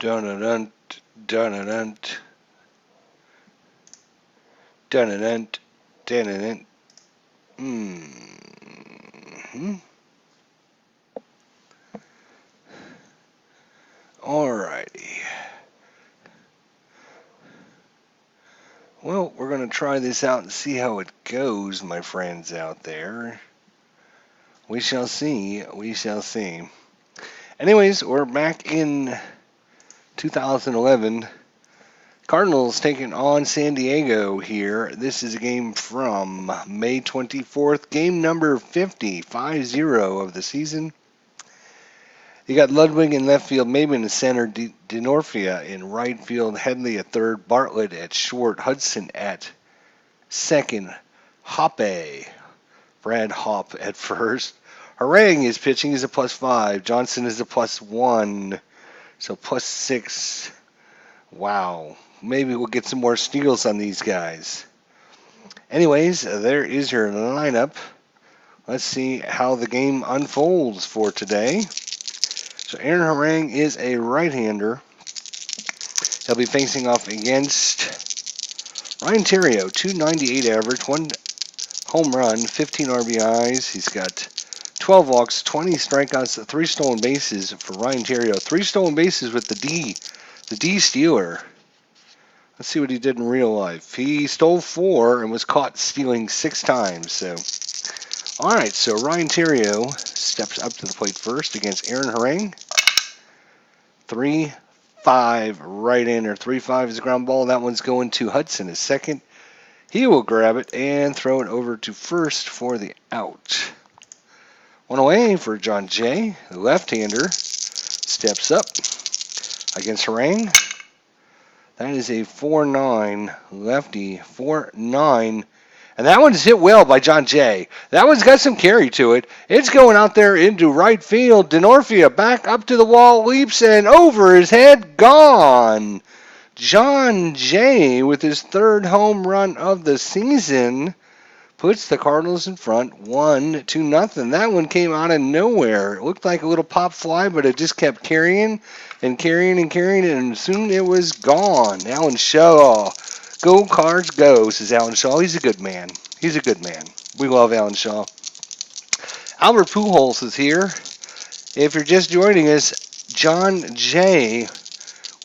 Dun-dun-dun, dun-dun-dun, dun-dun-dun, dun-dun-dun. Alrighty. Well, we're going to try this out and see how it goes, my friends out there. We shall see. We shall see. Anyways, we're back in 2011. Cardinals taking on San Diego here. This is a game from May 24th, game number 50, 5-0 of the season. You got Ludwig in left field, Maben in center, Denorfia in right field, Headley at third, Bartlett at short, Hudson at second, Hoppe, Brad Hopp at first. Harang is pitching, he's a +5. Johnson is a +1, so +6. Wow. Maybe we'll get some more steals on these guys. Anyways, there is your lineup. Let's see how the game unfolds for today. So Aaron Harang is a right-hander. He'll be facing off against Ryan Theriot, .298 average, 1 home run, 15 RBIs. He's got 12 walks, 20 strikeouts, 3 stolen bases for Ryan Theriot. 3 stolen bases with the D stealer. Let's see what he did in real life. He stole 4 and was caught stealing 6 times. So, all right. So Ryan Theriot steps up to the plate first against Aaron Harang. 3-5 right-hander. 3-5 is a ground ball. That one's going to Hudson as second. He will grab it and throw it over to first for the out. One away for John Jay. The left-hander steps up against Harang. That is a 4-9 lefty. 4-9. And that one's hit well by John Jay. That one's got some carry to it. It's going out there into right field. Denorfia back up to the wall, leaps, and over his head, gone. John Jay, with his 3rd home run of the season, puts the Cardinals in front 1-0. That one came out of nowhere. It looked like a little pop fly, but it just kept carrying and carrying and carrying, and soon it was gone. Alan Shaw. Go Cards go, says Alan Shaw. He's a good man. He's a good man. We love Alan Shaw. Albert Pujols is here. If you're just joining us, John Jay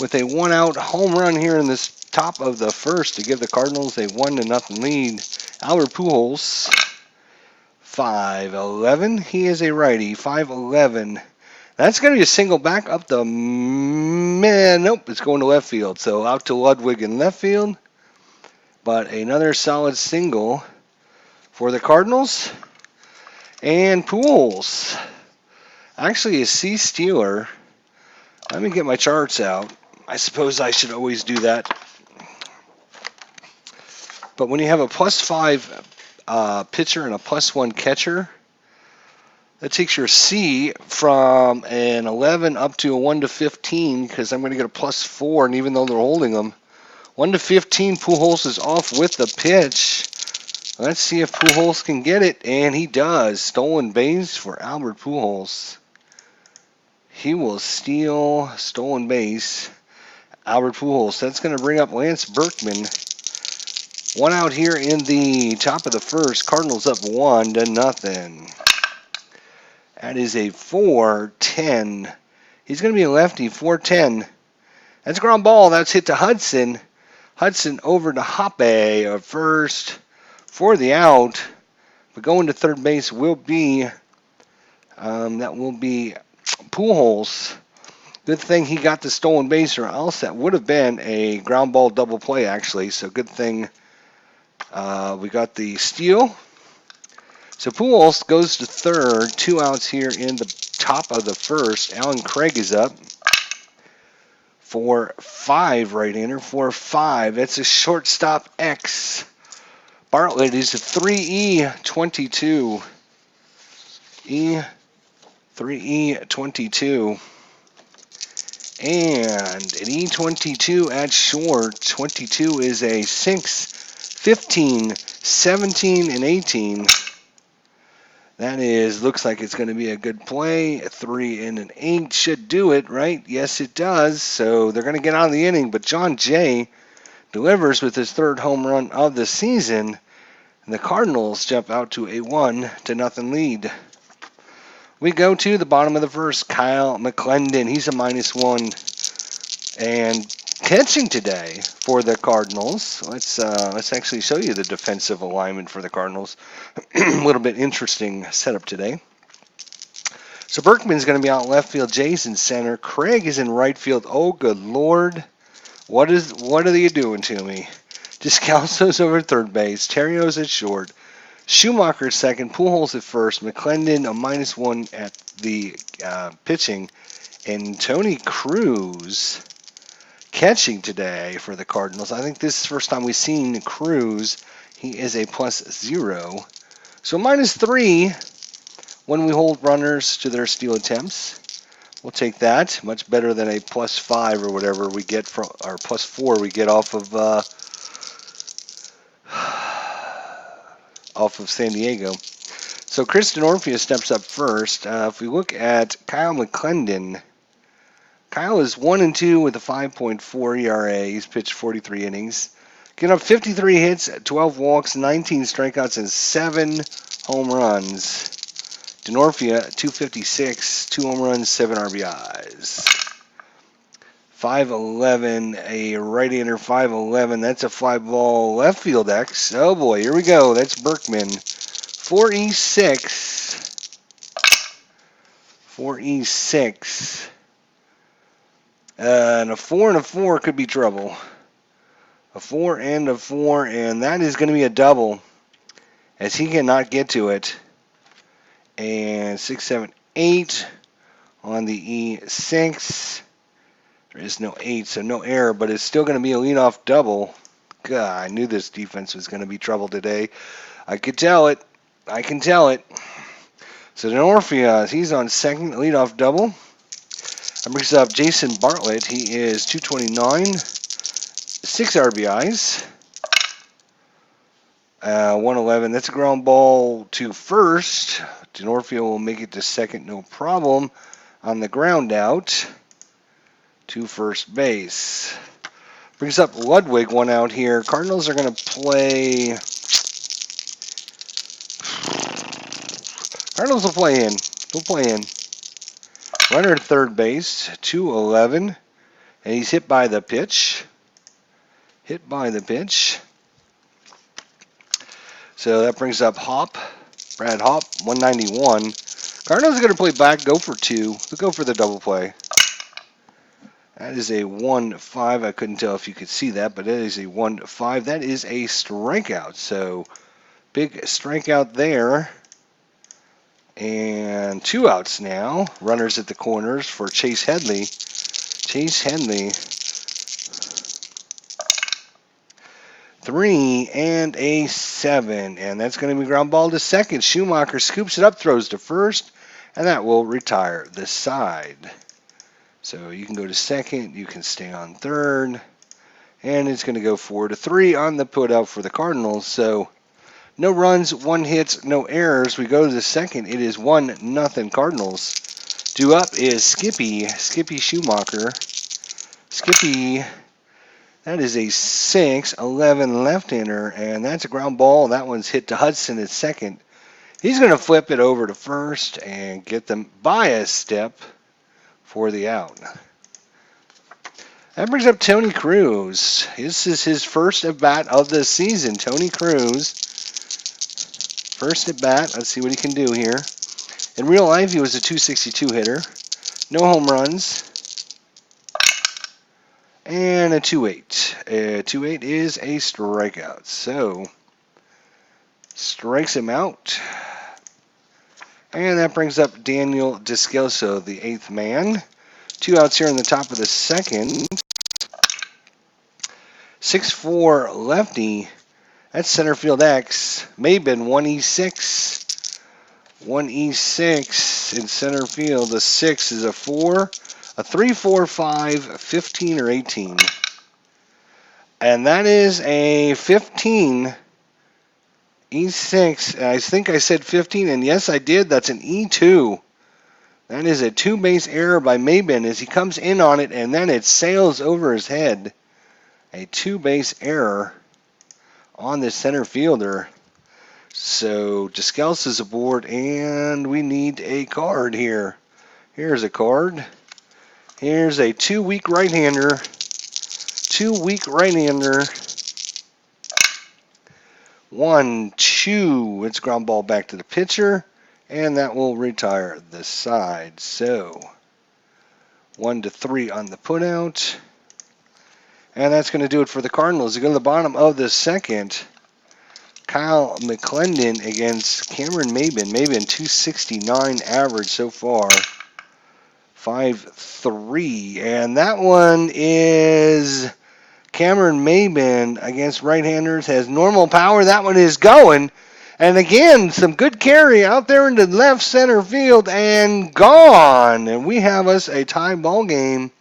with a 1-out home run here in this top of the first to give the Cardinals a 1-0 lead. Albert Pujols, 5'11". He is a righty, 5'11". That's going to be a single back up the man. Nope, it's going to left field. So out to Ludwig in left field. But another solid single for the Cardinals. And Pujols, actually a C stealer. Let me get my charts out. I suppose I should always do that. But when you have a +5 pitcher and a +1 catcher, that takes your C from an 11 up to a 1-15, because I'm going to get a +4, and even though they're holding them, 1-15, Pujols is off with the pitch. Let's see if Pujols can get it, and he does. Stolen base for Albert Pujols. He will steal stolen base. Albert Pujols. That's going to bring up Lance Berkman. 1 out here in the top of the first. Cardinals up 1-0. That is a 4-10. He's going to be a lefty, 4-10. That's a ground ball. That's hit to Hudson. Hudson over to Hoppe at first for the out. But going to third base will be, that will be Pujols. Good thing he got the stolen base, or else that would have been a ground ball double play, actually. So good thing we got the steal. So Pujols goes to third. 2 outs here in the top of the first. Alan Craig is up. 4-5 right-hander. 4-5. That's a shortstop X. Bartlett is a 3E22. 3E22. And an E22 at short. 22 is a 6, 15, 17, and 18. That is, looks like it's going to be a good play. A 3 and an 8 should do it, right? Yes, it does. So they're going to get out of the inning, but John Jay delivers with his third home run of the season. And the Cardinals jump out to a 1-0 lead. We go to the bottom of the first. Kyle McClendon, he's a -1. And catching today for the Cardinals. Let's actually show you the defensive alignment for the Cardinals. A little bit interesting setup today. So Berkman's going to be out left field. Jay's in center. Craig is in right field. Oh, good Lord. What are you doing to me? Descalzo's over third base. Terrio's at short. Schumacher second. Pujols at first. McClendon a -1 at the pitching. And Tony Cruz catching today for the Cardinals. I think this is the first time we've seen Cruz. He is a +0. So -3 when we hold runners to their steal attempts. We'll take that. Much better than a +5 or whatever we get from, or +4 we get off of San Diego. So Chris Denorfia steps up first. If we look at Kyle McClendon, Kyle is 1-2 with a 5.4 ERA. He's pitched 43 innings. Getting up 53 hits, 12 walks, 19 strikeouts, and 7 home runs. Denorfia, 256, 2 home runs, 7 RBIs. 5'11", a right-hander, 5'11". That's a fly ball left field X. Oh boy, here we go. That's Berkman. 4E6. 4E6. And a 4 and a 4 could be trouble. A 4 and a 4, and that is going to be a double, as he cannot get to it. And 6, 7, 8 on the E6. There is no 8, so no error, but it's still going to be a leadoff double. God, I knew this defense was going to be trouble today. I could tell it. I can tell it. So Denorfia, he's on second, leadoff double. That brings up Jason Bartlett. He is 229, 6 RBIs. 111. That's a ground ball to first. Denorfia will make it to second, no problem. On the ground out to first base. Brings up Ludwig, one out here. Cardinals are going to play. Cardinals will play in. They'll play in. Runner at third base, 211. And he's hit by the pitch. Hit by the pitch. So that brings up Hop. Brad Hop, 191. Cardinals are going to play back, go for 2. They'll go for the double play. That is a 1-5. I couldn't tell if you could see that, but that is a 1-5. That is a strikeout. So big strikeout there. And 2 outs now. Runners at the corners for Chase Headley. Chase Headley. 3 and a 7. And that's going to be ground ball to second. Schumacher scoops it up, throws to first, and that will retire the side. So you can go to second, you can stay on third, and it's going to go 4-3 on the put out for the Cardinals. So no runs, 1 hits, no errors. We go to the second. It is 1-0 Cardinals. Due up is Skippy Schumacher. Skippy, that is a 6'11" left-hander, and that's a ground ball. That one's hit to Hudson at second. He's going to flip it over to first and get them by a step for the out. That brings up Tony Cruz. This is his first at-bat of the season. Tony Cruz, first at-bat. Let's see what he can do here. In real life, he was a 262 hitter. No home runs. And a 2-8. A 2-8 is a strikeout. So, strikes him out. And that brings up Daniel Descalzo, the 8th man. 2 outs here in the top of the second. 6'4" lefty. That's center field X. Maben, 1E6. 1E6 in center field. The 6 is a 4. A 3, 4, 5, 15, or 18. And that is a 15. E6. I think I said 15, and yes, I did. That's an E2. That is a two-base error by Maben as he comes in on it, and then it sails over his head. A two-base error on the center fielder. So Descalce is aboard, and we need a card here. Here's a card. Here's a two-weak right-hander. Two-weak right-hander. 1-2. It's ground ball back to the pitcher, and that will retire the side. So 1-3 on the putout. And that's going to do it for the Cardinals. They go to the bottom of the second. Kyle McClendon against Cameron Maben. Maben 269 average so far. 5-3. And that one is Cameron Maben against right-handers. Has normal power. That one is going. And again, some good carry out there into left center field and gone. And we have us a tie ball game.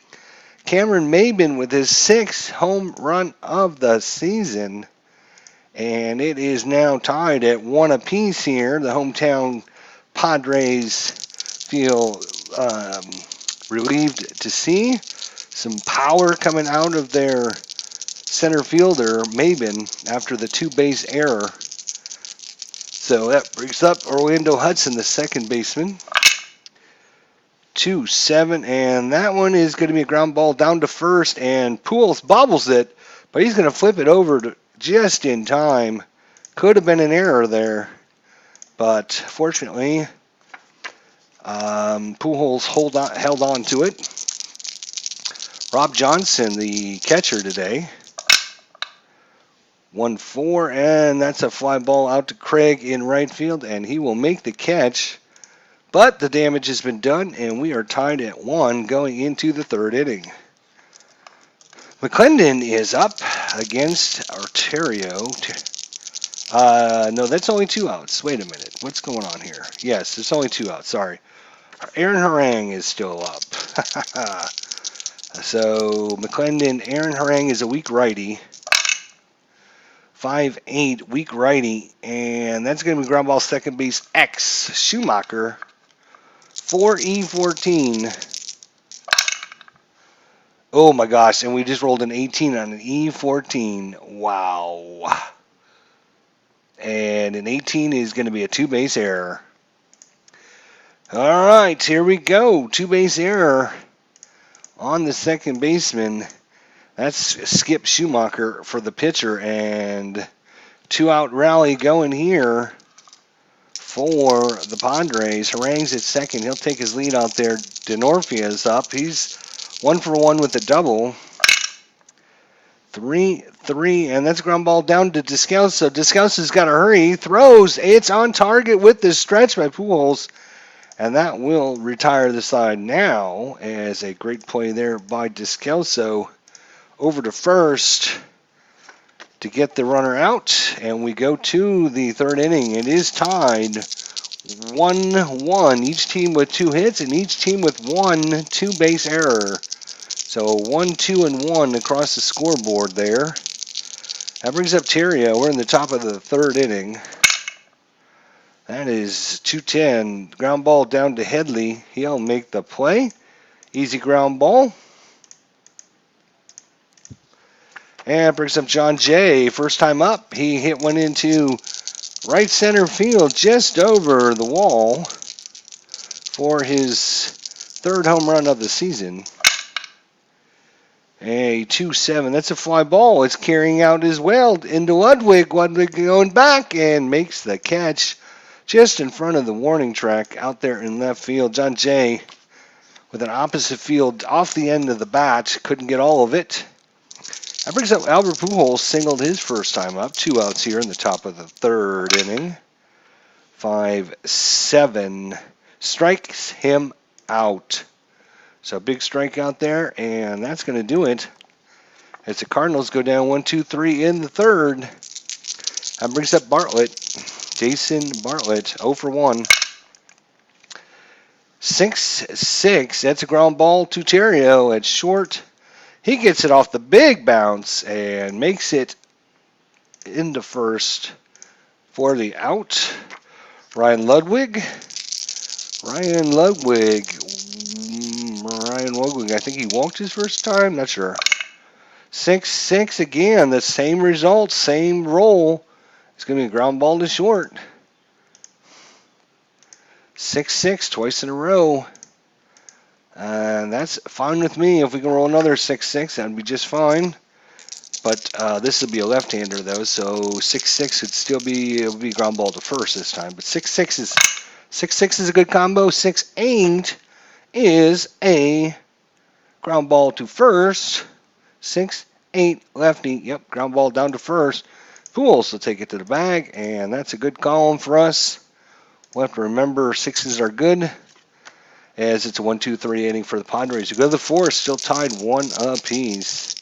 Cameron Maben with his 6th home run of the season. And it is now tied at 1 apiece here. The hometown Padres feel relieved to see some power coming out of their center fielder, Maben, after the two-base error. So that brings up Orlando Hudson, the second baseman. 2-7, and that one is going to be a ground ball down to first, and Pujols bobbles it, but he's going to flip it over to just in time. Could have been an error there, but fortunately, Pujols held on to it. Rob Johnson, the catcher today. 1-4, and that's a fly ball out to Craig in right field, and he will make the catch. But the damage has been done, and we are tied at 1 going into the third inning. McClendon is up against Arterio. No, that's only 2 outs. Wait a minute. What's going on here? Yes, it's only 2 outs. Sorry. Aaron Harang is still up. So McClendon, Aaron Harang is a weak righty. 5'8", weak righty. And that's going to be ground ball second base X. Schumacher. 4E14. Oh my gosh, and we just rolled an 18 on an E14. Wow. And an 18 is going to be a two-base error. All right, here we go. Two-base error on the second baseman. That's Skip Schumacher for the pitcher, and 2-out rally going here for the Padres. Harang's at second. He'll take his lead out there. Denorfia's up. He's 1 for 1 with a double. 3-3, and that's ground ball down to Descalce. So Descalce has got to hurry. He throws. It's on target with the stretch by Pujols, and that will retire the side now as a great play there by Descalce. Over to first to get the runner out, and we go to the third inning. It is tied 1-1. Each team with 2 hits and each team with 1 two-base error. So 1, 2, and 1 across the scoreboard there. That brings up Terrio. We're in the top of the third inning. That is 2-10. Ground ball down to Headley. He'll make the play. Easy ground ball. And brings up John Jay. First time up. He hit one into right center field just over the wall for his third home run of the season. A 2-7. That's a fly ball. It's carrying out as well into Ludwig. Ludwig going back and makes the catch just in front of the warning track out there in left field. John Jay with an opposite field off the end of the bat. Couldn't get all of it. That brings up Albert Pujols, singled his first time up. 2 outs here in the top of the third inning. 5-7. Strikes him out. So big strikeout there, and that's going to do it. As the Cardinals go down 1-2-3 in the third. That brings up Bartlett. Jason Bartlett, 0 for 1. 6-6. That's a ground ball to Terrio at short. He gets it off the big bounce and makes it into first for the out. Ryan Ludwig. Ryan Ludwig, I think he walked his first time, not sure. 6-6 again, the same result, same roll. It's going to be a ground ball to short. 6-6 twice in a row. And that's fine with me. If we can roll another 6-6, that'd be just fine. But this would be a left-hander, though, so 6-6 would still be, it would be ground ball to first this time. But 6-6 is a good combo. 6-8 is a ground ball to first. 6-8 lefty. Yep, ground ball down to first. Fools will take it to the bag, and that's a good column for us. We'll have to remember sixes are good, as it's a 1-2-3 inning for the Padres. You go to the fourth, still tied 1 apiece.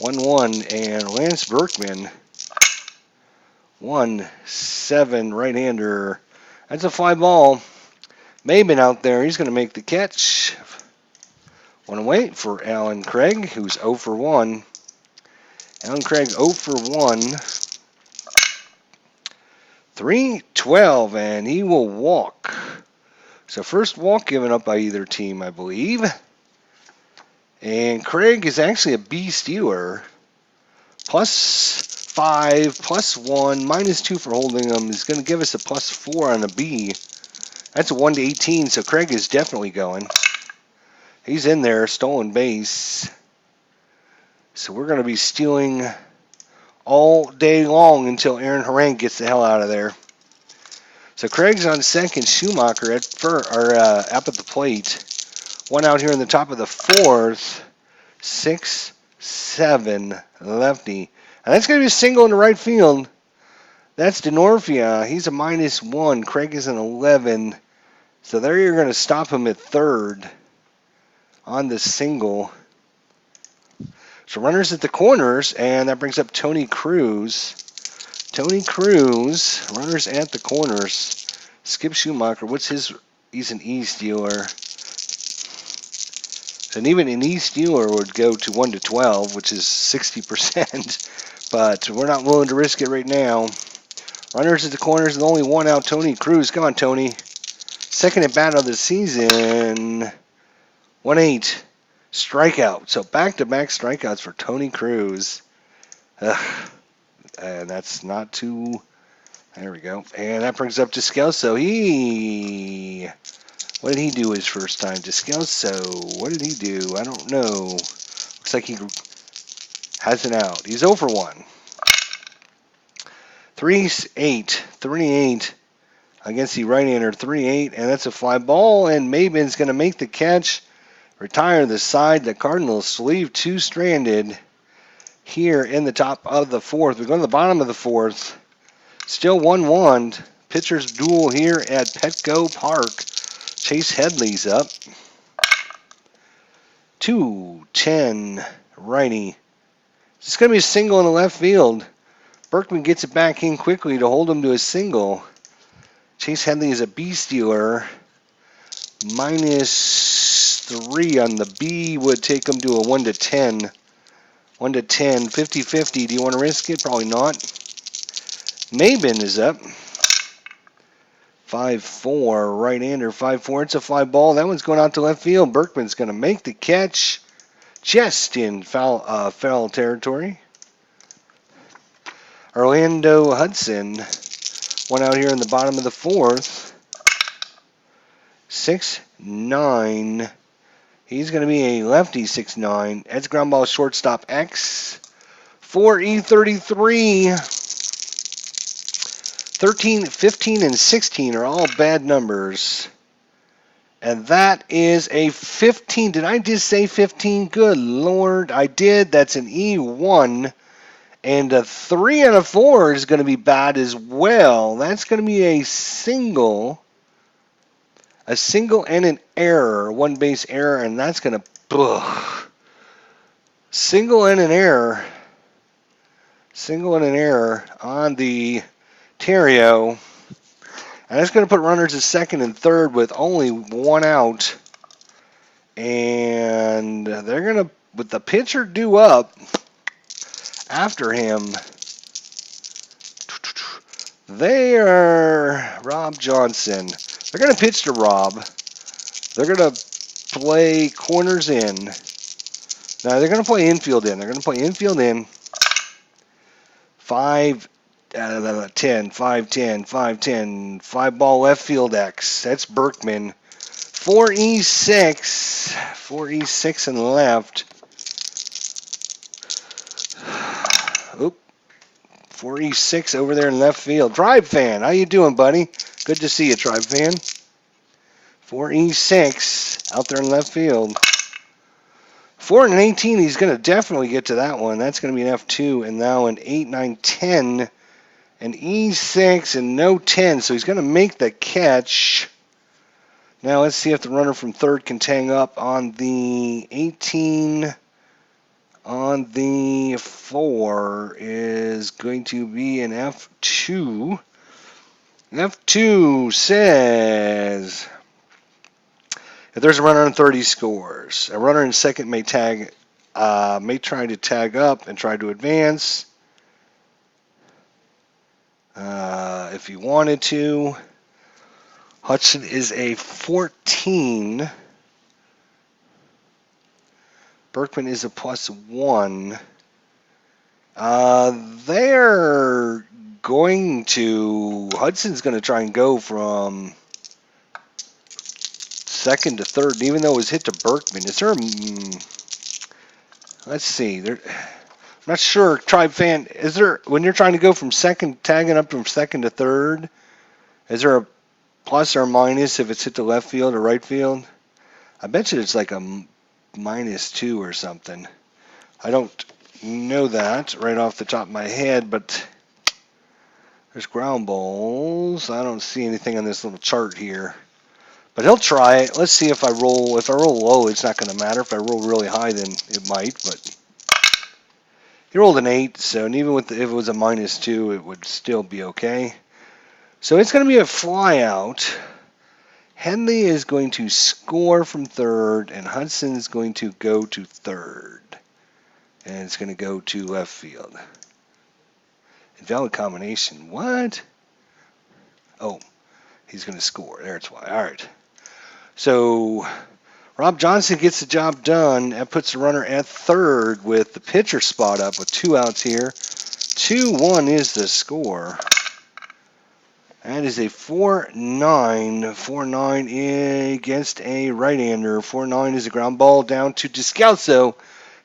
1-1, and Lance Berkman, 1-7 right-hander. That's a fly ball. Maben out there, he's going to make the catch. One away for Alan Craig, who's 0 for 1. Alan Craig 0 for 1. 3-12, and he will walk. So first walk given up by either team, I believe. And Craig is actually a B stealer. +5, +1, -2 for holding him. Is going to give us a +4 on a B. That's a 1-18, so Craig is definitely going. He's in there, stolen base. So we're going to be stealing all day long until Aaron Harang gets the hell out of there. So Craig's on second, Schumacher up at the plate. One out here in the top of the fourth. 6-7 lefty. And that's going to be a single in the right field. That's DeNorfia. He's a -1. Craig is an 11. So there you're going to stop him at third on the single. So runners at the corners, and that brings up Tony Cruz. Tony Cruz, runners at the corners. Skip Schumacher, what's his? He's an E stealer. And even an E stealer would go to 1-12, which is 60%. But we're not willing to risk it right now. Runners at the corners, and only one out. Tony Cruz, come on, Tony. Second at bat of the season. 1-8. Strikeout. So back-to-back strikeouts for Tony Cruz. And that's not too... There we go. And that brings up Descalso. What did he do his first time? Descalso. What did he do? I don't know. Looks like he has an out. He's 0 for 1. 3-8 against the right-hander. 3-8, and that's a fly ball. And Maben's going to make the catch. Retire the side. The Cardinals leave two stranded here in the top of the fourth. We go to the bottom of the fourth. Still 1-1. Pitchers duel here at Petco Park. Chase Headley's up. 2-10 righty. It's going to be a single in the left field. Berkman gets it back in quickly to hold him to a single. Chase Headley is a B stealer. -3 on the B would take him to a 1-10. 1-10, 50-50. Do you want to risk it? Probably not. Maben is up. 5-4, right-hander, 5-4. It's a fly ball. That one's going out to left field. Berkman's going to make the catch just in foul territory. Orlando Hudson, one out here in the bottom of the fourth. 6-9. He's going to be a lefty, 6-9. That's ground ball shortstop X. 4E33. 13, 15, and 16 are all bad numbers. And that is a 15. Did I just say 15? Good Lord, I did. That's an E1. And a 3 and a 4 is going to be bad as well. That's going to be a single. A single and an error. One base error, and that's going to... Single and an error. Single and an error on the Terrio. And that's going to put runners at second and third with only one out. And they're going to, with the pitcher due up after him, They are Rob Johnson. They're going to pitch to Rob. They're going to play corners in. Now they're going to play infield in. They're going to play infield in. 5, 10, 5, 10, 5, 10. 5 ball left field X. That's Berkman. 4E6. 4E6 and left. Oop. 4E6 over there in left field. Tribe fan, how you doing, buddy? Good to see you, Tribe fan. 4E6 out there in left field. 4 and 18, he's going to definitely get to that one. That's going to be an F2, and now an 8, 9, 10, an E6, and no 10. So he's going to make the catch. Now let's see if the runner from third can tang up on the 18. On the 4 is going to be an F2. F2 says if there's a runner on third, he scores. A runner in second may try to tag up and try to advance if he wanted to. Hudson is a 14. Berkman is a +1. They're going to... Hudson's going to try and go from second to third. And even though it was hit to Berkman, is there a... let's see. I'm not sure, Tribe fan. Is there... When you're trying to go from second, tagging up from second to third, is there a plus or minus if it's hit to left field or right field? I bet you it's like a -2 or something. I don't know that right off the top of my head, but there's ground balls. I don't see anything on this little chart here, but he'll try it. Let's see if I roll. If I roll low, it's not going to matter. If I roll really high, then it might. But he rolled an 8, so and even with if it was a -2, it would still be okay. So it's going to be a fly out. Henley is going to score from third, and Hudson is going to go to third. And it's going to go to left field. Invalid combination. What? Oh, he's going to score. That's why. All right. So Rob Johnson gets the job done. That puts the runner at third with the pitcher spot up with 2 outs here. 2-1 is the score. That is a 4-9. 4-9 against a right-hander. 4-9 is a ground ball down to Descalso.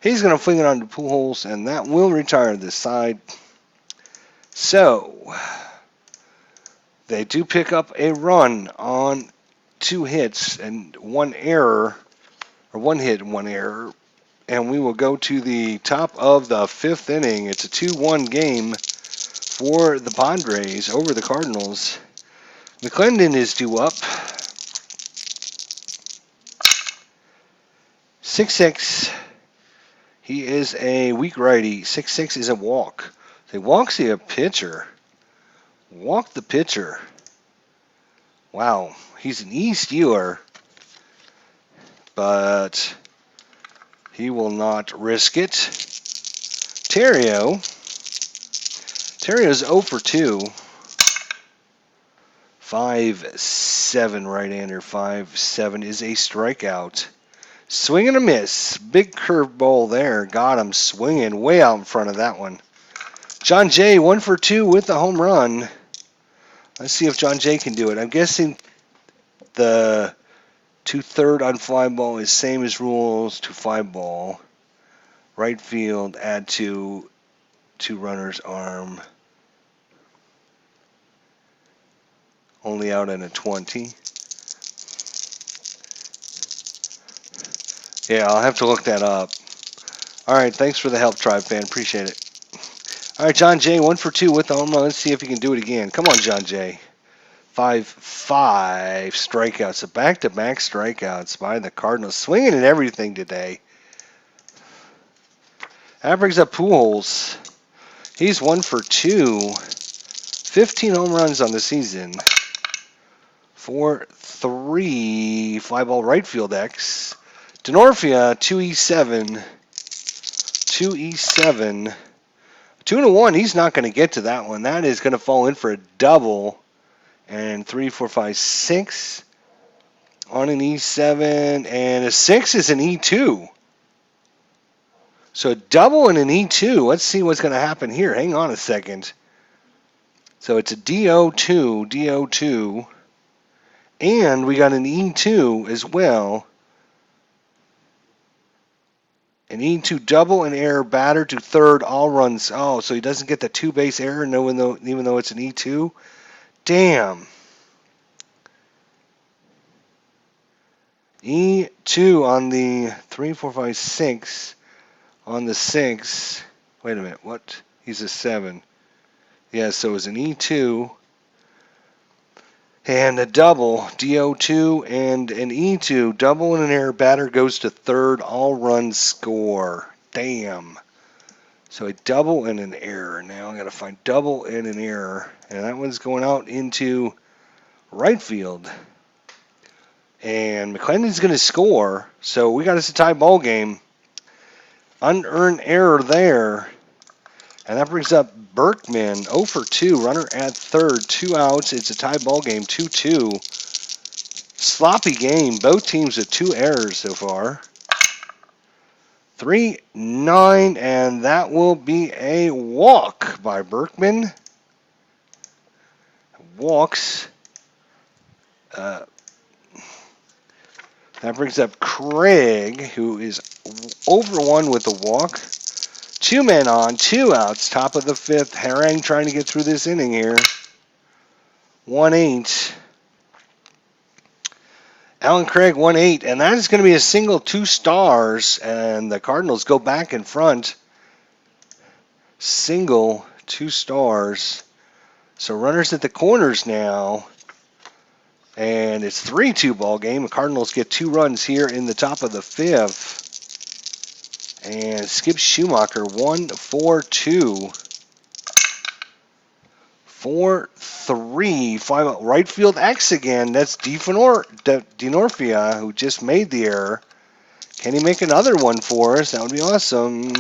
He's going to fling it on the Pujols, and that will retire this side. So, they do pick up a run on 2 hits and 1 error, or 1 hit and 1 error. And we will go to the top of the 5th inning. It's a 2-1 game for the Padres over the Cardinals. McClendon is due up. 6-6. He is a weak righty. 6-6 is a walk. So walks a pitcher. Walk the pitcher. Wow. He's an E-stealer. But he will not risk it. Terrio's 0 for 2. 5-7 right-hander. 5-7 is a strikeout. Swing and a miss. Big curveball there. Got him swinging way out in front of that one. John Jay 1 for 2 with the home run. Let's see if John Jay can do it. I'm guessing the 2/3 on fly ball is same as rules to fly ball. Right field, add to runners arm. Only out in a 20. Yeah, I'll have to look that up. All right, thanks for the help, Tribe fan. Appreciate it. All right, John Jay, 1 for 2 with the home run. Let's see if he can do it again. Come on, John Jay. 5 strikeouts. So back-to-back strikeouts by the Cardinals. Swinging at everything today. That brings up Pujols. He's 1 for 2. 15 home runs on the season. 4-3 fly ball right field X. Denorfia 2E7. 2-1. He's not going to get to that one. That is going to fall in for a double. And 3, 4, 5, 6 on an E7. And a 6 is an E2. So a double and an E2. Let's see what's going to happen here. Hang on a second. So it's a DO2, DO2. And we got an E2 as well. An E2 double and error, batter to third, all runs. Oh, so he doesn't get the 2-base error even though it's an E2? Damn. E2 on the 3, 4, 5, 6. On the 6. Wait a minute. What? He's a 7. Yeah, so it's an E2. And a double, DO2 and an E2. Double and an error, batter goes to third, all runs score. Damn. So a double and an error. Now I got to find double and an error. And that one's going out into right field. And McClendon's going to score. So we got us a tie ball game. Unearned error there. And that brings up Berkman, 0 for 2, runner at third, 2 outs. It's a tie ball game, 2-2. Sloppy game, both teams with 2 errors so far. 3-9, and that will be a walk by Berkman. Walks. That brings up Craig, who is over 1 with a walk. 2 men on, 2 outs, top of the 5th. Harang trying to get through this inning here. 1-8. Alan Craig 1-8, and that is going to be a single, 2 stars, and the Cardinals go back in front. Single, 2 stars. So runners at the corners now, and it's 3-2 ball game. The Cardinals get 2 runs here in the top of the 5th. And Skip Schumacher, 1 for 2. 4-3. 5 out. Right field X again. That's DeNorfia, who just made the error. Can he make another one for us? That would be awesome.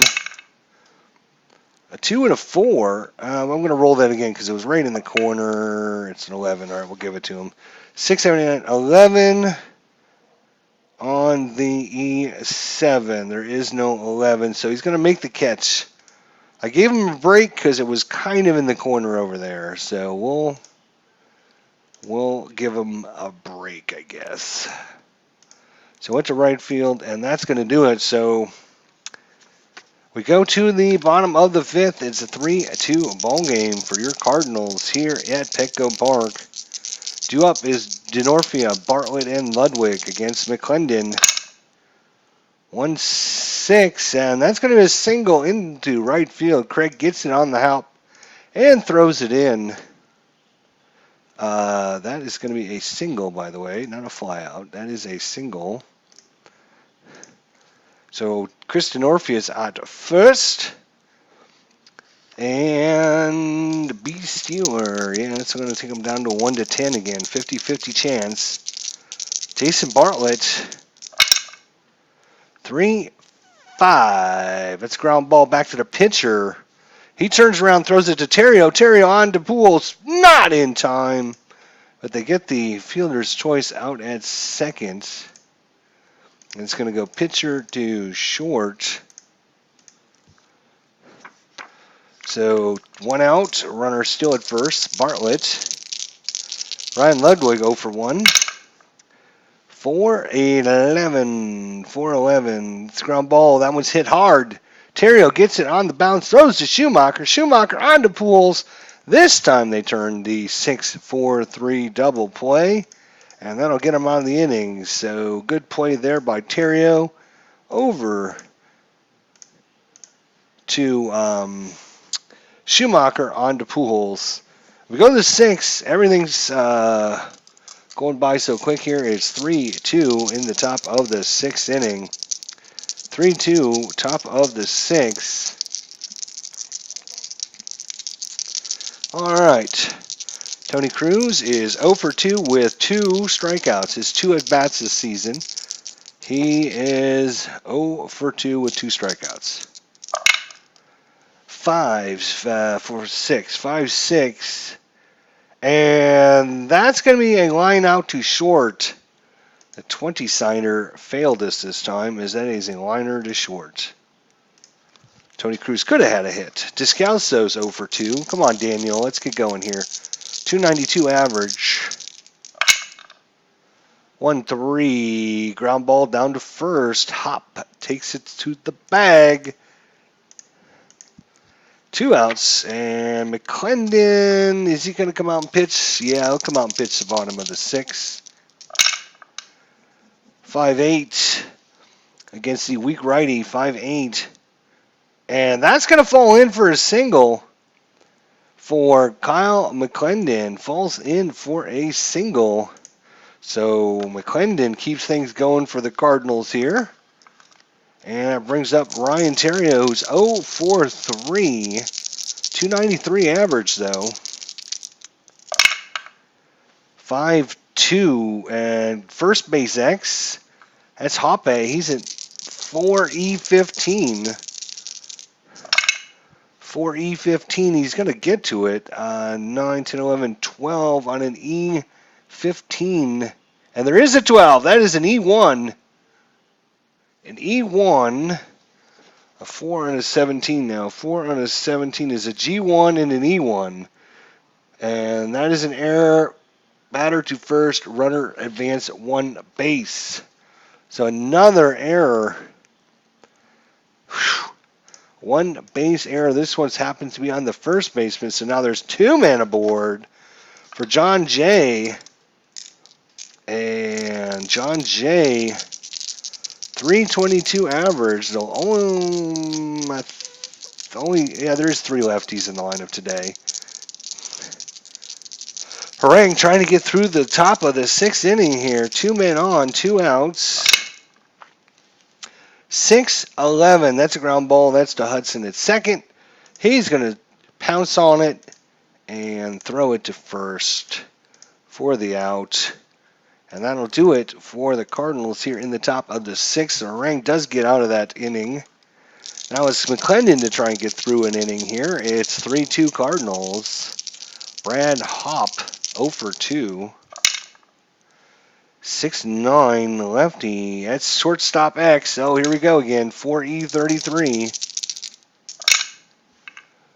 A 2 and a 4. I'm going to roll that again because it was right in the corner. It's an 11. All right, we'll give it to him. 6, 7, 8, 11. On the E7, there is no 11, so he's going to make the catch. I gave him a break because it was kind of in the corner over there, so we'll give him a break, I guess. So went to right field, and that's going to do it. So we go to the bottom of the 5th. It's a 3-2 ball game for your Cardinals here at Petco Park. Due up is DeNorfia, Bartlett, and Ludwig against McClendon. 1-6, and that's going to be a single into right field. Craig gets it on the hop and throws it in. That is going to be a single, by the way, not a flyout. That is a single. So Chris DeNorfia is at first. And B. Steeler, yeah, that's going to take him down to 1-10 again. 50-50 chance. Jason Bartlett, 3-5. That's ground ball back to the pitcher. He turns around, throws it to Terrio. Terrio on to Pools, not in time. But they get the fielder's choice out at second. And it's going to go pitcher to short. So 1 out, runner still at first. Bartlett. Ryan Ludwig 0 for 1. 4-11. 4-11. It's ground ball. That one's hit hard. Terrio gets it on the bounce, throws to Schumacher. Schumacher on to Pools. This time they turn the 6-4-3 double play. And that'll get him out of the inning. So good play there by Terrio. Over to Schumacher on to Pujols. We go to the 6. Everything's going by so quick here. It's 3-2 in the top of the 6th inning. 3-2, top of the 6th. All right. Tony Cruz is 0 for 2 with 2 strikeouts. His 2 at-bats this season. He is 0 for 2 with 2 strikeouts. 5, 6. And that's going to be a line out to short. The 20 signer failed us this time, as that is a liner to short. Tony Cruz could have had a hit. Descalzo's 0 for 2. Come on, Daniel, let's get going here. 292 average. 1-3. Ground ball down to first. Hop takes it to the bag. 2 outs. And McClendon, is he going to come out and pitch? Yeah, he'll come out and pitch the bottom of the 6. 5-8 against the weak righty. 5-8. And that's going to fall in for a single for Kyle McClendon. Falls in for a single. So McClendon keeps things going for the Cardinals here. And it brings up Ryan Theriot, who's 0 for 3. 293 average, though. 5-2. And first base X, that's Hoppe. He's at 4E15. 4E15, he's going to get to it. 9, 10, 11, 12 on an E15. And there is a 12. That is an E1. An E1. A 4 on a 17 now. 4 on a 17 is a G1 and an E1. And that is an error. Batter to first. Runner advance at 1 base. So another error. Whew. 1 base error. This one happens to be on the first baseman. So now there's 2 men aboard for John Jay. And John Jay, 322 average. There's there's 3 lefties in the lineup today. Harang trying to get through the top of the 6th inning here. 2 men on, 2 outs. 6-11. That's a ground ball. That's to Hudson at second. He's going to pounce on it and throw it to first for the out. And that'll do it for the Cardinals here in the top of the 6th. Harang does get out of that inning. Now it's McClendon to try and get through an inning here. It's 3-2 Cardinals. Brad Hop, 0 for 2. 6-9 lefty. That's shortstop X. Oh, here we go again. 4E33.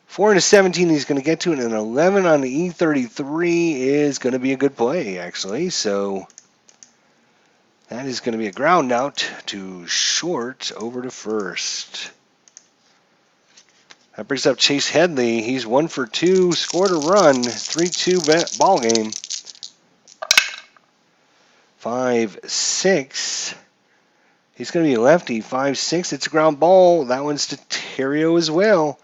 4 and a 17 he's going to get to it. And an 11 on the E33 is going to be a good play, actually. So that is going to be a ground out to short over to first. That brings up Chase Headley. He's 1 for 2. Scored a run. 3-2 ball game. 5-6. He's going to be a lefty. 5-6. It's a ground ball. That one's to Theriot as well.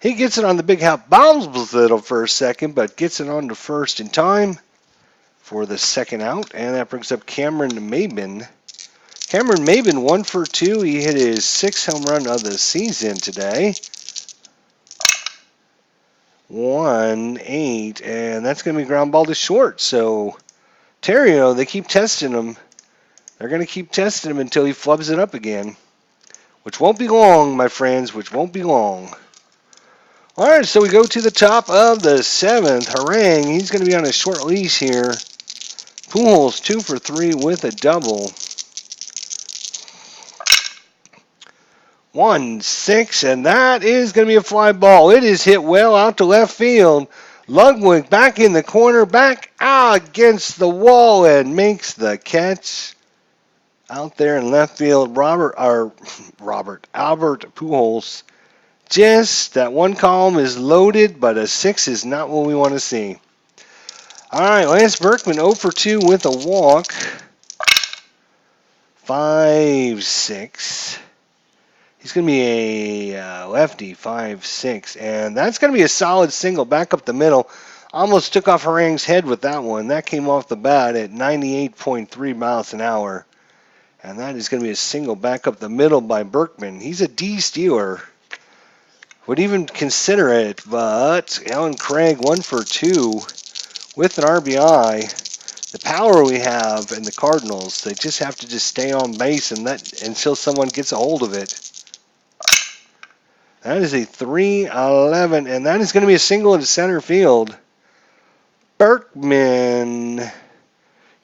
He gets it on the big half. Bounces it for a second, but gets it on to first in time for the second out. And that brings up Cameron Maben. Cameron Maben, 1 for 2. He hit his 6th home run of the season today. 1-8. And that's going to be ground ball to short. So Theriot, they keep testing him. They're going to keep testing him until he flubs it up again. Which won't be long, my friends. Which won't be long. All right, so we go to the top of the 7th. Harang, he's going to be on a short leash here. Pujols, 2 for 3 with a double. 1-6, and that is going to be a fly ball. It is hit well out to left field. Ludwig back in the corner, back out against the wall, and makes the catch out there in left field. Albert Pujols. Just that one column is loaded, but a 6 is not what we want to see. All right, Lance Berkman 0 for 2 with a walk. 5-6. He's going to be a lefty, 5-6. And that's going to be a solid single back up the middle. Almost took off Harang's head with that one. That came off the bat at 98.3 miles an hour. And that is going to be a single back up the middle by Berkman. He's a D stealer. Would even consider it, but Alan Craig 1 for 2 with an RBI. The power we have in the Cardinals, they just have to just stay on base and that until someone gets a hold of it. That is a 3-11, and that is going to be a single into center field. Berkman,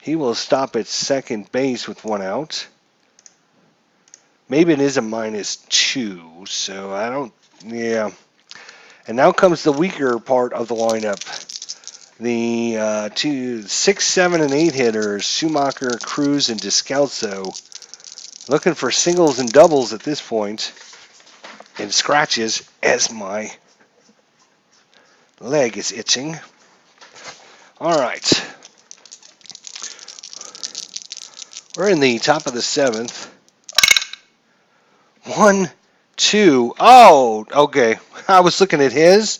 he will stop at second base with 1 out. Maybe it is a -2, so I don't, yeah. And now comes the weaker part of the lineup. The 6, 7, and 8 hitters, Schumacher, Cruz, and Descalso, looking for singles and doubles at this point, and scratches as my leg is itching. All right. We're in the top of the 7th. 1, 2. Oh, okay. I was looking at his.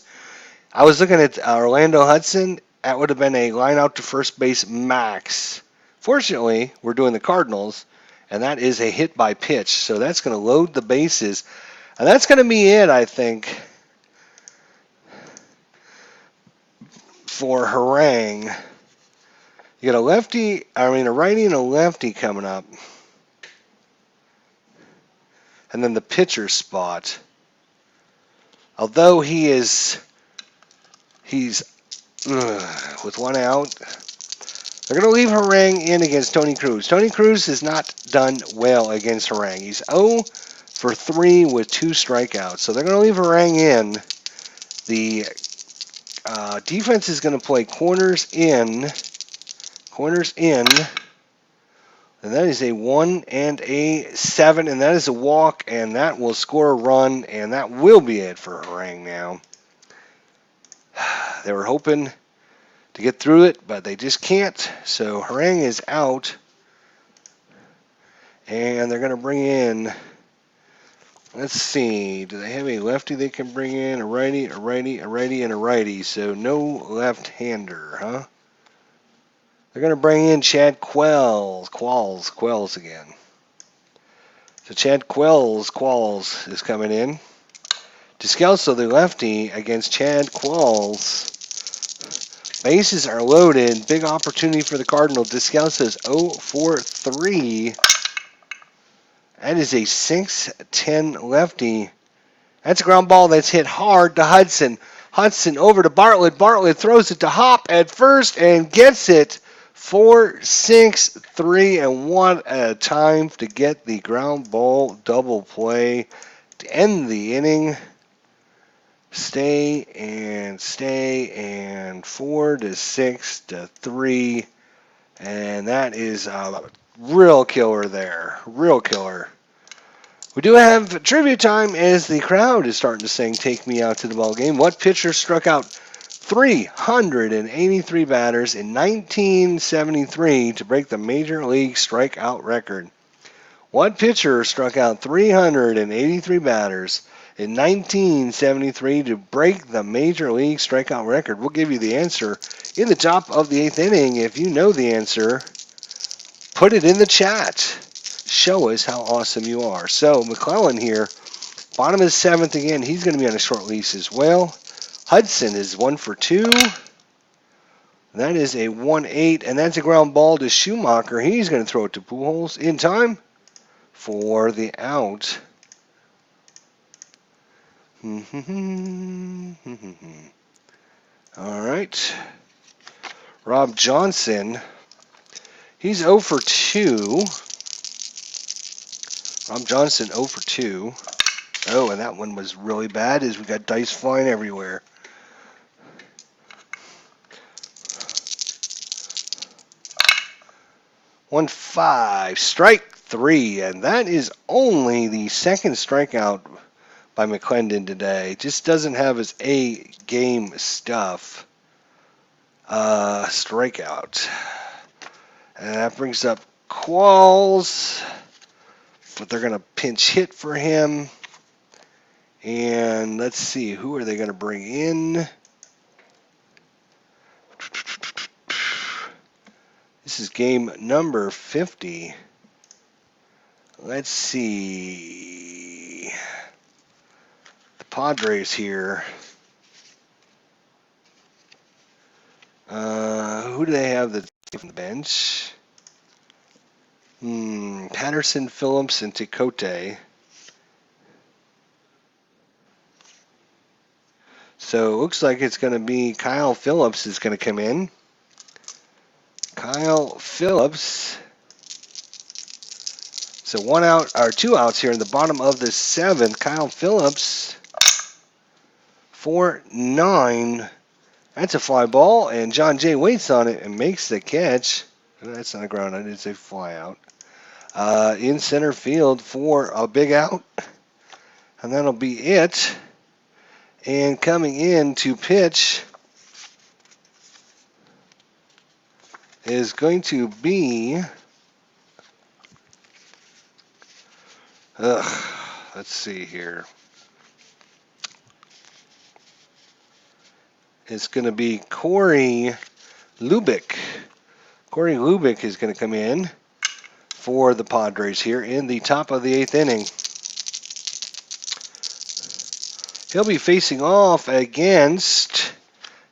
I was looking at Orlando Hudson. That would have been a line out to first base max. Fortunately, we're doing the Cardinals, and that is a hit by pitch. So that's going to load the bases. And that's going to be it, I think, for Harang. You got a righty and a lefty coming up. And then the pitcher spot. Although he's with 1 out, they're going to leave Harang in against Tony Cruz. Tony Cruz has not done well against Harang. He's 0 for 3 with 2 strikeouts. So they're going to leave Harang in. The defense is going to play corners in, and that is a 1 and a 7, and that is a walk, and that will score a run, and that will be it for Harang now. They were hoping to get through it, but they just can't. So Harang is out, and they're going to bring in, let's see, do they have a lefty they can bring in? A righty, a righty, a righty, and a righty. So no left-hander, huh? They're going to bring in Chad Qualls again. So Chad Qualls is coming in. Descalso, the lefty, against Chad Qualls. Bases are loaded. Big opportunity for the Cardinals. Descalso's 0 for 3. That is a 6-10 lefty. That's a ground ball that's hit hard to Hudson. Hudson over to Bartlett. Bartlett throws it to Hop at first and gets it. 4, 6, 3, and 1 at a time to get the ground ball double play to end the inning. Stay and 4 to 6 to 3, and that is a real killer there. Real killer. We do have trivia time as the crowd is starting to sing "Take Me Out to the Ball Game." What pitcher struck out 383 batters in 1973 to break the Major League strikeout record? What pitcher struck out 383 batters in 1973 to break the Major League strikeout record? We'll give you the answer in the top of the 8th inning. If you know the answer, put it in the chat. Show us how awesome you are. So McClellan here, bottom of the 7th again. He's going to be on a short lease as well. Hudson is 1 for 2. That is a 1-8, and that's a ground ball to Schumacher. He's going to throw it to Pujols in time for the out. All right. Rob Johnson, he's 0 for 2. Rob Johnson 0 for 2. Oh, and that one was really bad as we got dice flying everywhere. One 5, strike 3, and that is only the second strikeout by McClendon today. Just doesn't have his A-game stuff. Strikeout. And that brings up Qualls, but they're going to pinch hit for him. And let's see, who are they going to bring in? This is game number 50. Let's see. The Padres here. Who do they have from the bench? Patterson, Phillips, and Tecote. So it looks like it's going to be Kyle Phillips is going to come in. Kyle Phillips. So 1 out or 2 outs here in the bottom of the 7th. Kyle Phillips for 9. That's a fly ball, and John Jay waits on it and makes the catch. That's not a ground out, it's a fly out. In center field for a big out, and that'll be it. And coming in to pitch is going to be, let's see here. It's going to be Corey Lubick. Corey Lubick is going to come in for the Padres here in the top of the 8th inning. He'll be facing off against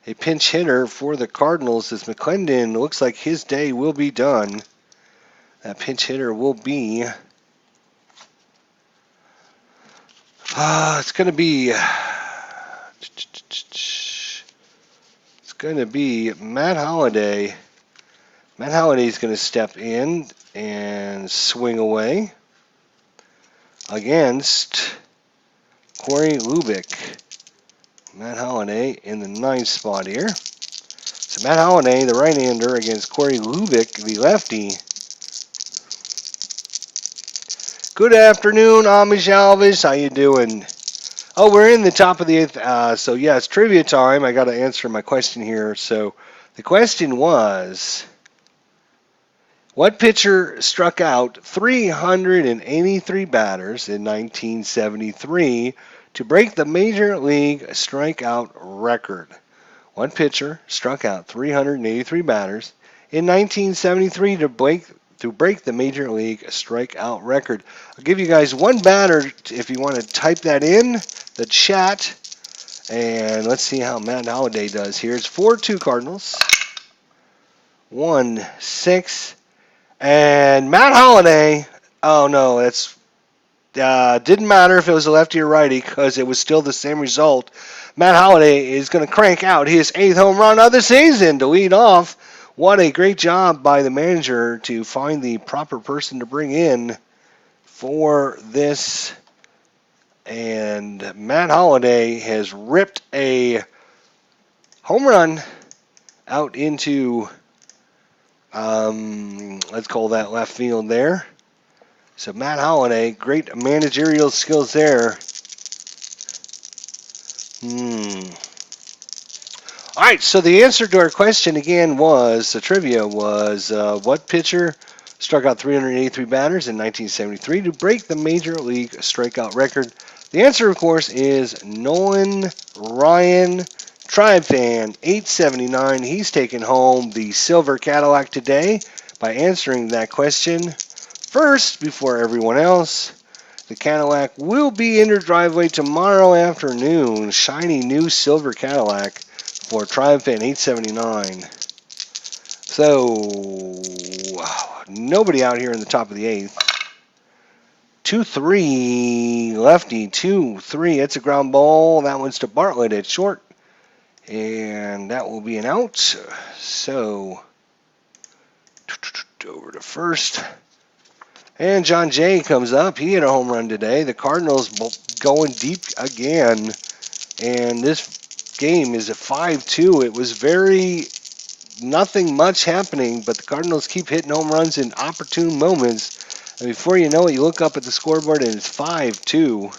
a pinch hitter for the Cardinals as McClendon looks like his day will be done. That pinch hitter will be it's going to be Matt Holliday. Matt Holliday is going to step in and swing away against Corey Lubick. Matt Holliday in the 9th spot here. So Matt Holliday, the right-hander, against Corey Lubick, the lefty. Good afternoon, Amish Alvis. How you doing? Oh, we're in the top of the 8th. So, yeah, it's trivia time. I got to answer my question here. So the question was, what pitcher struck out 383 batters in 1973 to break the Major League strikeout record? One pitcher struck out 383 batters in 1973 to break the Major League strikeout record. I'll give you guys one batter if you want to type that in the chat. And let's see how Matt Holliday does here. It's 4-2 Cardinals. 1-6. And Matt Holliday, oh no, that's didn't matter if it was a lefty or righty because it was still the same result. Matt Holliday is going to crank out his 8th home run of the season to lead off. What a great job by the manager to find the proper person to bring in for this. And Matt Holliday has ripped a home run out into, let's call that left field there. So Matt Holliday, great managerial skills there. All right, so the answer to our question again was, the trivia was, what pitcher struck out 383 batters in 1973 to break the Major League strikeout record? The answer, of course, is Nolan Ryan, Tribe Fan 879. He's taken home the silver Cadillac today by answering that question first before everyone else. The Cadillac will be in your driveway tomorrow afternoon. Shiny new silver Cadillac for Tribe Fan 879. So, nobody out here in the top of the 8th. 2-3, lefty, 2-3. It's a ground ball. That one's to Bartlett at short. And that will be an out. So, over to first. And John Jay comes up. He hit a home run today. The Cardinals going deep again. And this game is a 5-2. It was nothing much happening, but the Cardinals keep hitting home runs in opportune moments. And before you know it, you look up at the scoreboard and it's 5-2.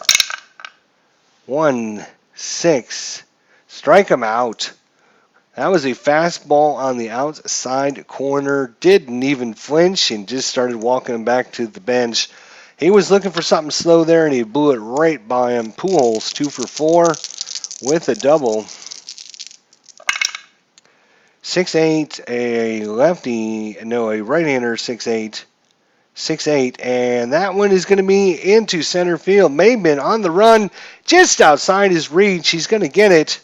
1-6. Strike him out. That was a fastball on the outside corner. Didn't even flinch and just started walking back to the bench. He was looking for something slow there, and he blew it right by him. Pujols 2 for 4 with a double. 6'8", a right-hander 6'8", 6'8", and that one is going to be into center field. Maben on the run, just outside his reach. He's going to get it.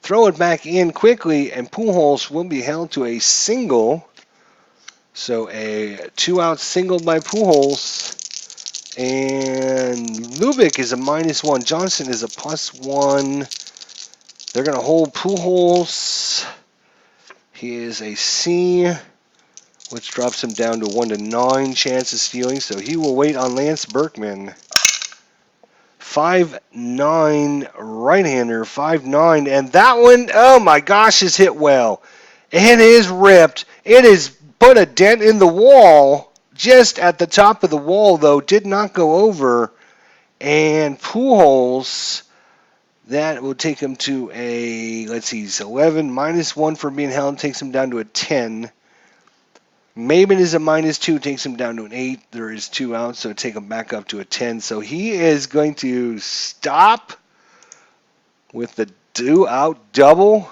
Throw it back in quickly, and Pujols will be held to a single. So a 2-out single by Pujols. And Lubick is a -1. Johnson is a +1. They're going to hold Pujols. He is a C, which drops him down to 1 to 9 chance of stealing. So he will wait on Lance Berkman. 5'9" right-hander, 5'9", and that one, oh my gosh, is hit well. It is ripped. It is put a dent in the wall, just at the top of the wall, though, did not go over. And Pujols, that will take him to a, let's see, he's 11, -1 for being held, takes him down to a 10. Maben is a -2, takes him down to an 8. There is 2 outs, so take him back up to a 10. So he is going to stop with the 2-out double.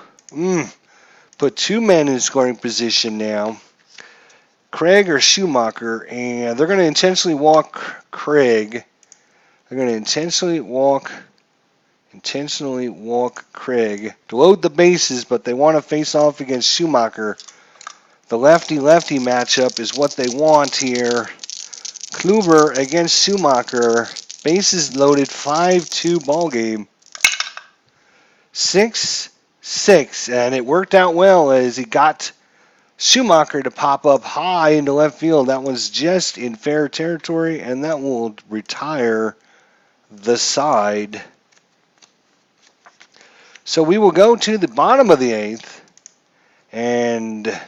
Put 2 men in scoring position now. Craig or Schumacher, and they're going to intentionally walk Craig. They're going to intentionally walk Craig to load the bases, but they want to face off against Schumacher. The lefty-lefty matchup is what they want here. Kluber against Schumacher. Bases loaded, 5-2 ball game. 6-6, and it worked out well as he got Schumacher to pop up high into left field. That was just in fair territory, and that will retire the side. So we will go to the bottom of the 8th, and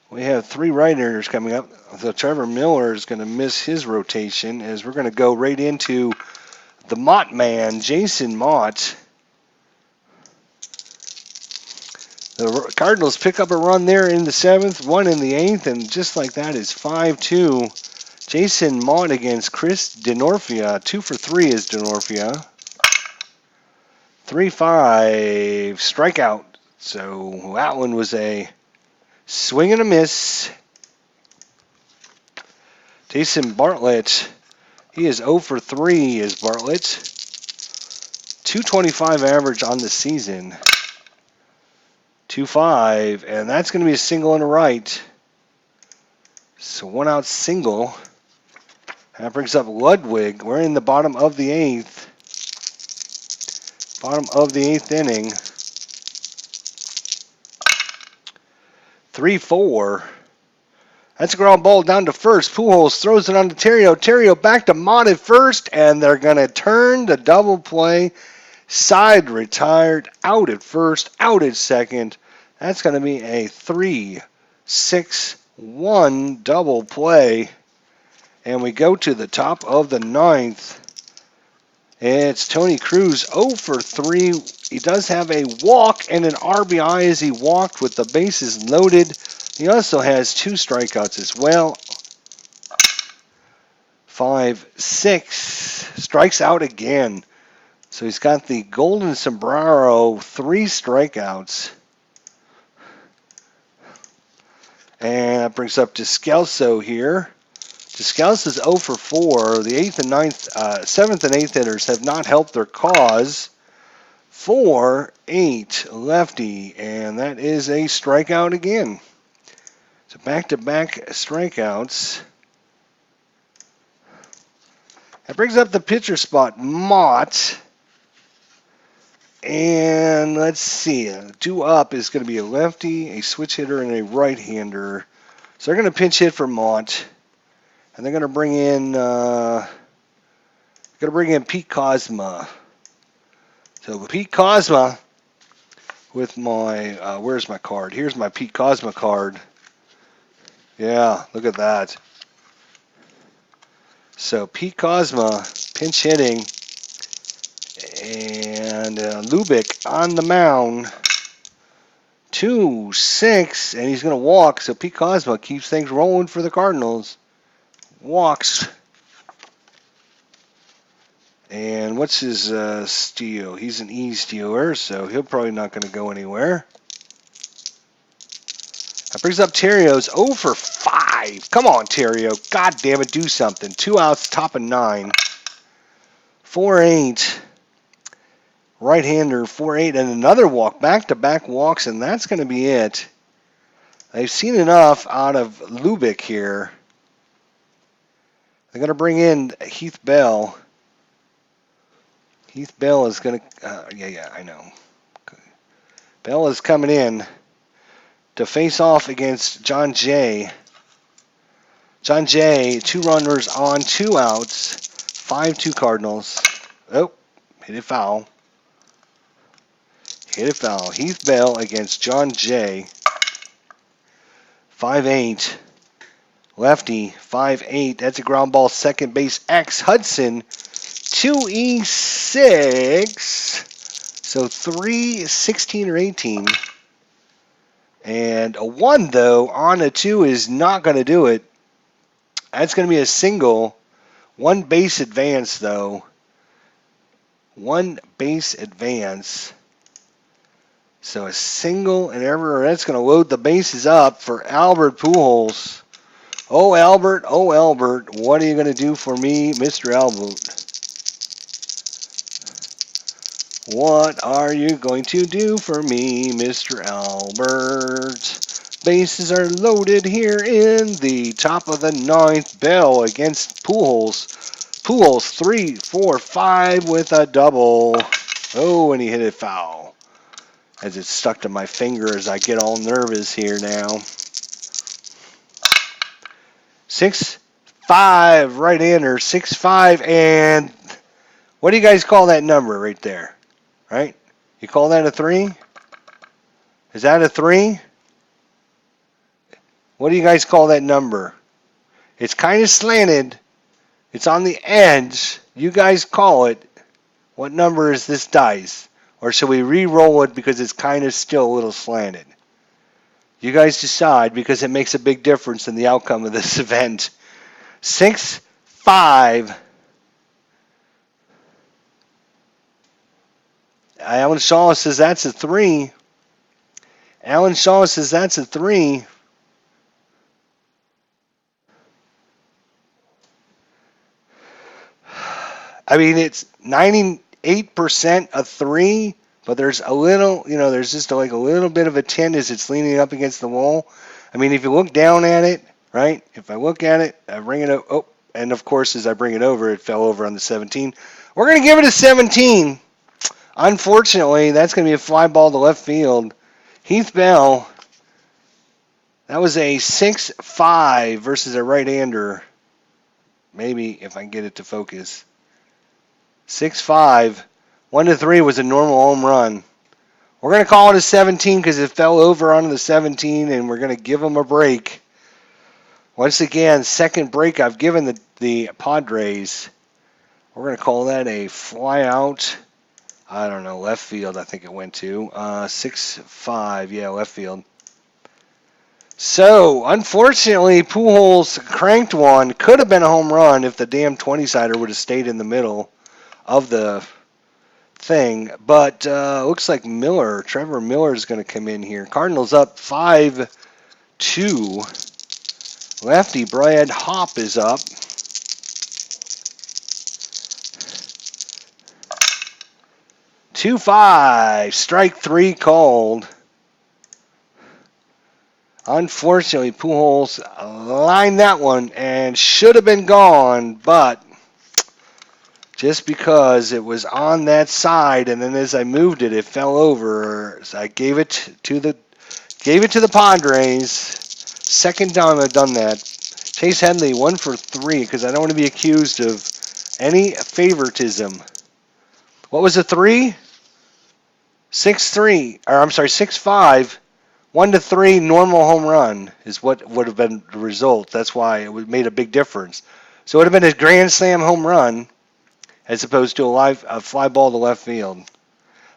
we have 3 right-handers coming up. So Trevor Miller is going to miss his rotation as we're going to go right into the Mott man, Jason Mott. The Cardinals pick up a run there in the 7th, 1 in the 8th, and just like that is 5-2. Jason Mott against Chris Denorfia. 2 for 3 is Denorfia. 3-5, strikeout. So that one was a swing and a miss. Jason Bartlett, he is 0 for 3 is Bartlett. 225 average on the season. 2-5, and that's going to be a single and a right. So 1 out single. That brings up Ludwig. We're in the bottom of the 8th. Bottom of the 8th inning. 3-4. That's a ground ball down to first. Pujols throws it on to Terrio. Terrio back to Mott at first, and they're going to turn the double play. Side retired, out at first, out at second. That's going to be a 3-6-1 double play. And we go to the top of the 9th. It's Tony Cruz 0 for 3. He does have a walk and an RBI as he walked with the bases loaded. He also has 2 strikeouts as well. 5-6. Strikes out again. So he's got the golden sombrero, 3 strikeouts. And that brings up Descalso here. Descalso is 0 for 4. The 8th and 9th, 7th and 8th hitters have not helped their cause. 4-8 lefty, and that is a strikeout again. So back-to-back strikeouts. That brings up the pitcher spot, Mott. And let's see, 2 up is going to be a lefty, a switch hitter, and a right-hander. So they're going to pinch hit for Mott, and they're going to bring in Pete Kozma. So Pete Kozma with my where's my card? Here's my Pete Kozma card. Yeah, look at that. So Pete Kozma pinch hitting. And Lubick on the mound. 2-6, and he's going to walk. So Pete Kozma keeps things rolling for the Cardinals. Walks. And what's his steal? He's an E stealer, so he'll probably not going to go anywhere. That brings up Terrio's 0 for 5. Come on, Terrio. God damn it, do something. 2 outs, top of 9. 4-8. Right-hander, 4-8, and another walk, back-to-back walks, and that's going to be it. They've seen enough out of Lubick here. They're going to bring in Heath Bell. Heath Bell is going to, yeah, I know. Bell is coming in to face off against John Jay. John Jay, 2 runners on, 2 outs, 5-2 Cardinals. Oh, hit it foul. Hit it foul. Heath Bell against John Jay. 5-8. Lefty, 5-8. That's a ground ball, second base. X Hudson, 2E6. So 3, 16, or 18. And a 1, though, on a 2 is not going to do it. That's going to be a single. 1 base advance, though. 1 base advance. So a single and ever. That's going to load the bases up for Albert Pujols. Oh, Albert. Oh, Albert. What are you going to do for me, Mr. Albert? What are you going to do for me, Mr. Albert? Bases are loaded here in the top of the 9th. Bell against Pujols. Pujols 3, 4, 5 with a double. Oh, and he hit it foul. As it stuck to my finger as I get all nervous here now. 6-5 right-hander. 6-5, and what do you guys call that number right there? Right? You call that a 3? Is that a 3? What do you guys call that number? It's kind of slanted. It's on the edge. You guys call it. What number is this dice? Or should we re-roll it because it's kind of still a little slanted? You guys decide because it makes a big difference in the outcome of this event. 6-5. Alan Shaw says that's a 3. Alan Shaw says that's a 3. I mean, it's 98% a 3, but there's a little, there's just like a little bit of a tint as it's leaning up against the wall. I mean, if you look down at it, right? If I look at it, I bring it up. Oh, and of course, as I bring it over, it fell over on the 17. We're going to give it a 17. Unfortunately, that's going to be a fly ball to left field. Heath Bell, that was a 6-5 versus a right-hander. Maybe if I can get it to focus. 6-5. 1-3 was a normal home run. We're going to call it a 17 because it fell over onto the 17, and we're going to give them a break. Once again, second break I've given the Padres. We're going to call that a fly out. I don't know, left field I think it went to. 6-5, yeah, left field. So, unfortunately, Pujols cranked one. Could have been a home run if the damn 20-sider would have stayed in the middle of the thing. But looks like Trevor Miller is going to come in here. Cardinals up 5-2. Lefty Brad Hopp is up. Two-five, strike 3 called. Unfortunately, Pujols lined that one and should have been gone, but just because it was on that side, and then as I moved it, it fell over. So I gave it to the Padres. Second time I've done that. Chase Headley 1 for 3 because I don't want to be accused of any favoritism. What was the 3? 6-3, or I'm sorry, 6-5. 1-3 normal home run is what would have been the result. That's why it made a big difference. So it would have been a grand slam home run as opposed to a fly ball to left field.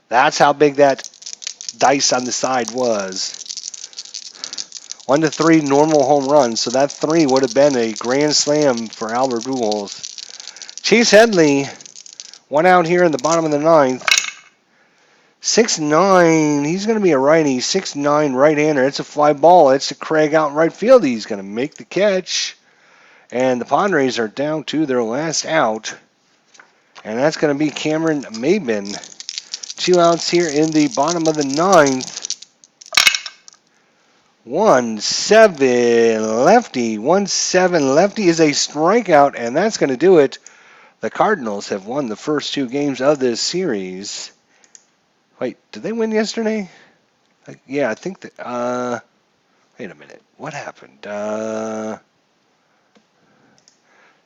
That's how big that dice on the side was. 1-3 normal home run. So that 3 would have been a grand slam for Albert Pujols. Chase Headley, 1 out here in the bottom of the 9th. 6'9", he's going to be a righty. 6'9", right-hander. It's a fly ball. It's to Craig out in right field. He's going to make the catch. And the Padres are down to their last out. And that's going to be Cameron Maben. 2 outs here in the bottom of the 9th. 1-7 lefty. 1-7 lefty is a strikeout, and that's going to do it. The Cardinals have won the first 2 games of this series. Wait, did they win yesterday? Yeah, I think that. Wait a minute. What happened?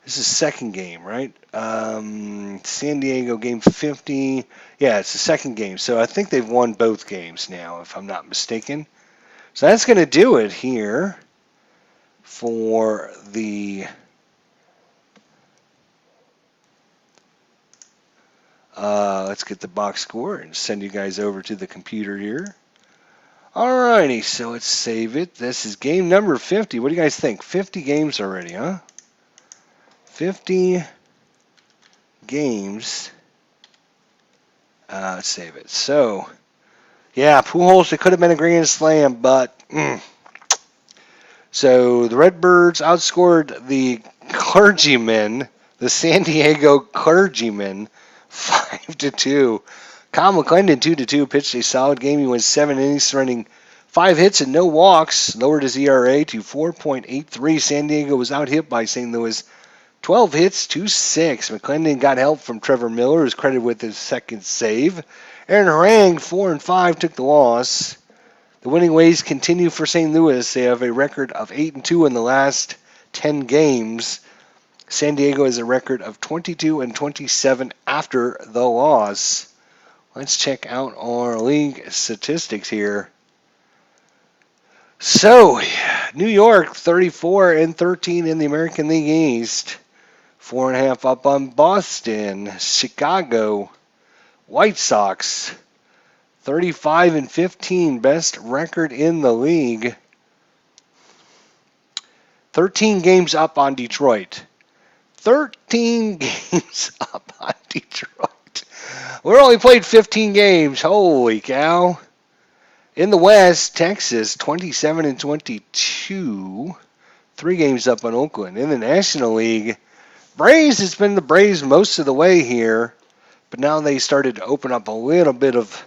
This is second game, right? San Diego game 50. Yeah, it's the second game. So I think they've won both games now, if I'm not mistaken. So that's going to do it here for the let's get the box score and send you guys over to the computer here. Alrighty, so let's save it. This is game number 50. What do you guys think? 50 games already, huh? 50 games. Let's save it. So, yeah, Pujols, it could have been a grand slam, but so the Redbirds outscored the Clergymen, the San Diego Clergymen, 5-2. Kyle McClendon 2-2 pitched a solid game. He went 7 innings, surrendering 5 hits and no walks, lowered his ERA to 4.83. San Diego was out hit by St. Louis 12 hits to 6. McClendon got help from Trevor Miller, who's credited with his second save. Aaron Harang, 4-5, took the loss. The winning ways continue for St. Louis. They have a record of 8-2 in the last 10 games. San Diego has a record of 22-27 after the loss. Let's check out our league statistics here. So, New York 34-13 in the American League East. 4.5 up on Boston. Chicago White Sox 35-15, best record in the league. 13 games up on Detroit. 13 games up on Detroit. We're only played 15 games. Holy cow. In the West, Texas 27-22. 3 games up on Oakland. In the National League, Braves, it's been the Braves most of the way here, but now they started to open up a little bit of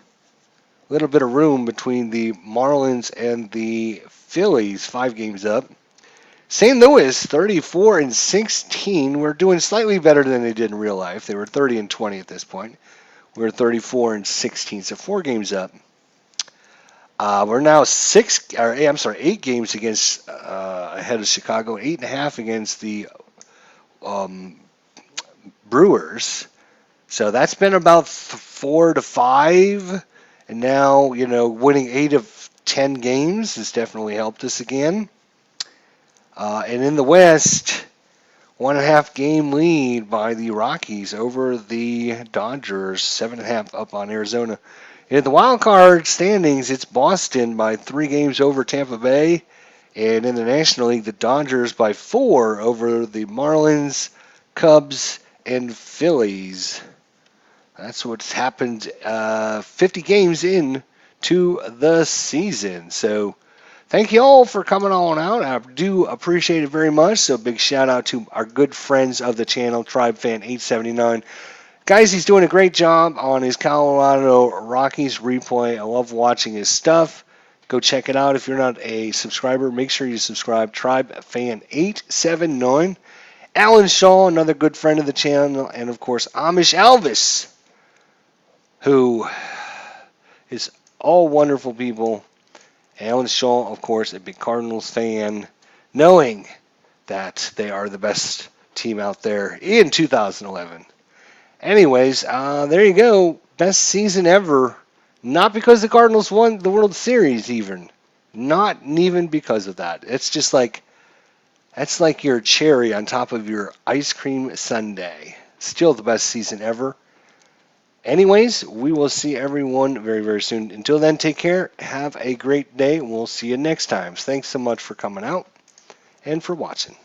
room between the Marlins and the Phillies. 5 games up. St. Louis 34-16. We're doing slightly better than they did in real life. They were 30-20 at this point. We're 34-16, so 4 games up. We're now 8 games against ahead of Chicago, 8.5 against the Brewers. So that's been about 4 to 5, and now winning 8 of 10 games has definitely helped us again. And in the West, 1.5 game lead by the Rockies over the Dodgers, 7.5 up on Arizona. In the wild card standings, it's Boston by 3 games over Tampa Bay. And in the National League, the Dodgers by 4 over the Marlins, Cubs, and Phillies. That's what's happened 50 games in to the season. So thank you all for coming on out. I do appreciate it very much. So big shout out to our good friends of the channel, Tribe Fan 879. Guys, he's doing a great job on his Colorado Rockies replay. I love watching his stuff. Go check it out. If you're not a subscriber, make sure you subscribe. Tribe Fan 879. Alan Shaw, another good friend of the channel. And, of course, Amish Elvis, who is all wonderful people. Alan Shaw, of course, a big Cardinals fan, knowing that they are the best team out there in 2011. Anyways, there you go. Best season ever. Not because the Cardinals won the World Series even. Not even because of that. It's just like, that's like your cherry on top of your ice cream sundae. Still the best season ever. Anyways, we will see everyone very, very soon. Until then, take care. Have a great day. We'll see you next time. Thanks so much for coming out and for watching.